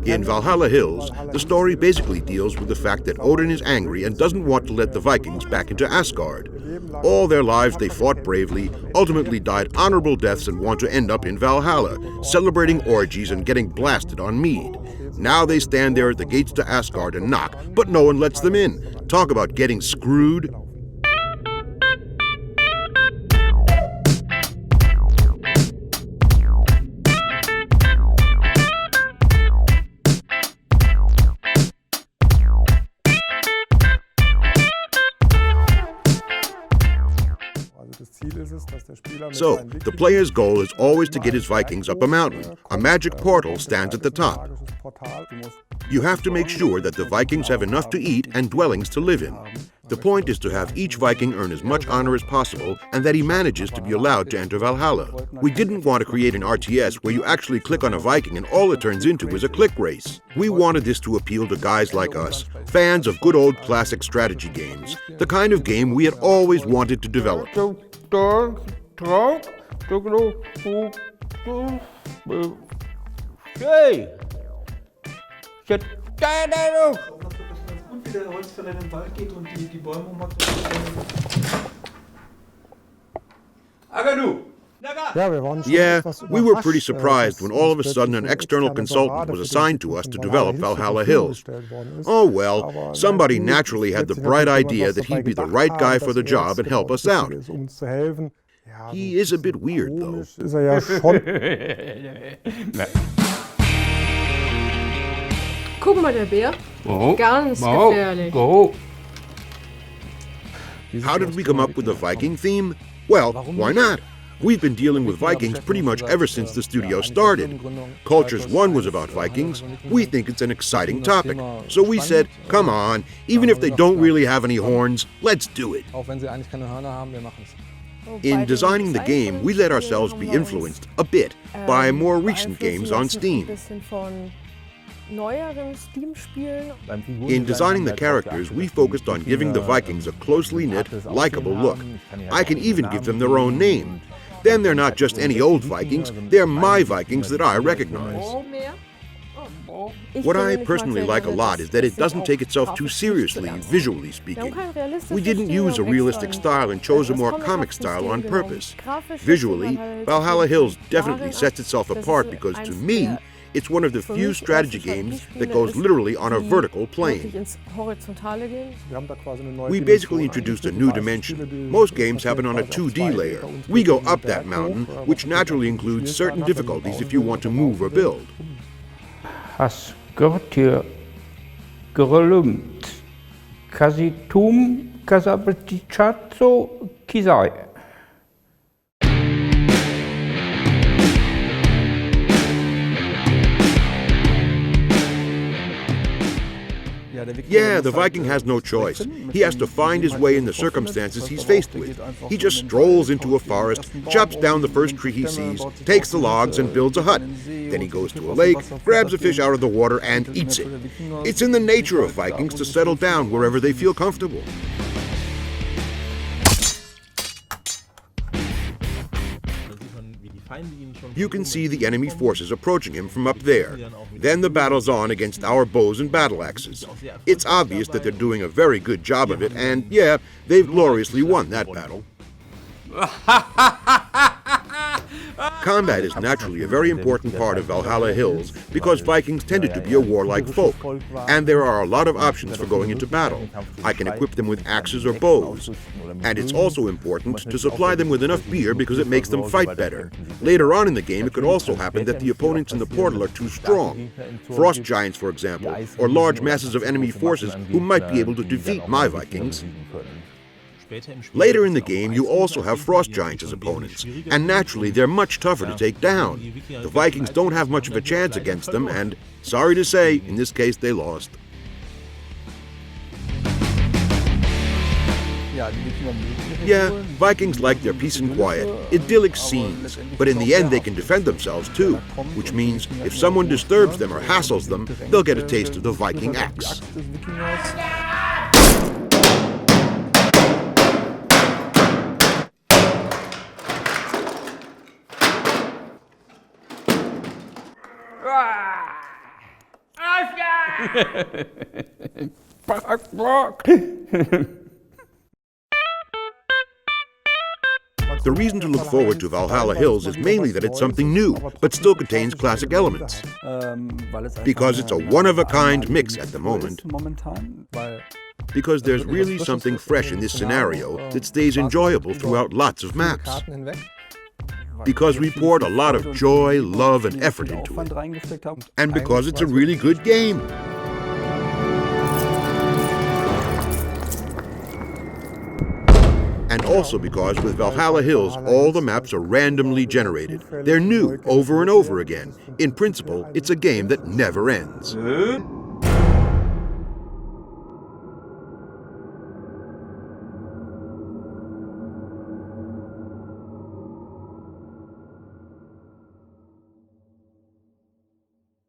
In Valhalla Hills, the story basically deals with the fact that Odin is angry and doesn't want to let the Vikings back into Asgard. All their lives they fought bravely, ultimately died honorable deaths and want to end up in Valhalla, celebrating orgies and getting blasted on mead. Now they stand there at the gates to Asgard and knock, but no one lets them in. Talk about getting screwed. So, the player's goal is always to get his Vikings up a mountain. A magic portal stands at the top. You have to make sure that the Vikings have enough to eat and dwellings to live in. The point is to have each Viking earn as much honor as possible and that he manages to be allowed to enter Valhalla. We didn't want to create an RTS where you actually click on a Viking and all it turns into is a click race. We wanted this to appeal to guys like us, fans of good old classic strategy games, the kind of game we had always wanted to develop. Hey! Yeah, we were pretty surprised when all of a sudden an external consultant was assigned to us to develop Valhalla Hills. Oh well, somebody naturally had the bright idea that he'd be the right guy for the job and help us out. He is a bit weird, though. Guck mal, der Bär. Ganz gefährlich. How did we come up with the Viking theme? Well, why not? We've been dealing with Vikings pretty much ever since the studio started. Cultures 1 was about Vikings. We think it's an exciting topic. So we said, come on, even if they don't really have any horns, let's do it. In designing the game, we let ourselves be influenced a bit by more recent games on Steam. In designing the characters, we focused on giving the Vikings a closely knit, likable look. I can even give them their own name. Then they're not just any old Vikings, they're my Vikings that I recognize. What I personally like a lot is that it doesn't take itself too seriously, visually speaking. We didn't use a realistic style and chose a more comic style on purpose. Visually, Valhalla Hills definitely sets itself apart because, to me, it's one of the few strategy games that goes literally on a vertical plane. We basically introduced a new dimension. Most games happen on a 2D layer. We go up that mountain, which naturally includes certain difficulties if you want to move or build. Has Gürtel gerülmt, Kasitum, Kasabetichazo, Kizai. Yeah, the Viking has no choice. He has to find his way in the circumstances he's faced with. He just strolls into a forest, chops down the first tree he sees, takes the logs and builds a hut. Then he goes to a lake, grabs a fish out of the water and eats it. It's in the nature of Vikings to settle down wherever they feel comfortable. You can see the enemy forces approaching him from up there. Then the battle's on against our bows and battle axes. It's obvious that they're doing a very good job of it, and yeah, they've gloriously won that battle. Combat is naturally a very important part of Valhalla Hills because Vikings tended to be a warlike folk, and there are a lot of options for going into battle. I can equip them with axes or bows, and it's also important to supply them with enough beer because it makes them fight better. Later on in the game, it could also happen that the opponents in the portal are too strong. Frost giants, for example, or large masses of enemy forces who might be able to defeat my Vikings. Later in the game, you also have frost giants as opponents, and naturally they're much tougher to take down. The Vikings don't have much of a chance against them, and, sorry to say, in this case they lost. Yeah, Vikings like their peace and quiet, idyllic scenes, but in the end they can defend themselves too, which means if someone disturbs them or hassles them, they'll get a taste of the Viking axe. The reason to look forward to Valhalla Hills is mainly that it's something new, but still contains classic elements. Because it's a one-of-a-kind mix at the moment. Because there's really something fresh in this scenario that stays enjoyable throughout lots of maps. Because we poured a lot of joy, love, and effort into it. And because it's a really good game. And also because with Valhalla Hills, all the maps are randomly generated. They're new over and over again. In principle, it's a game that never ends.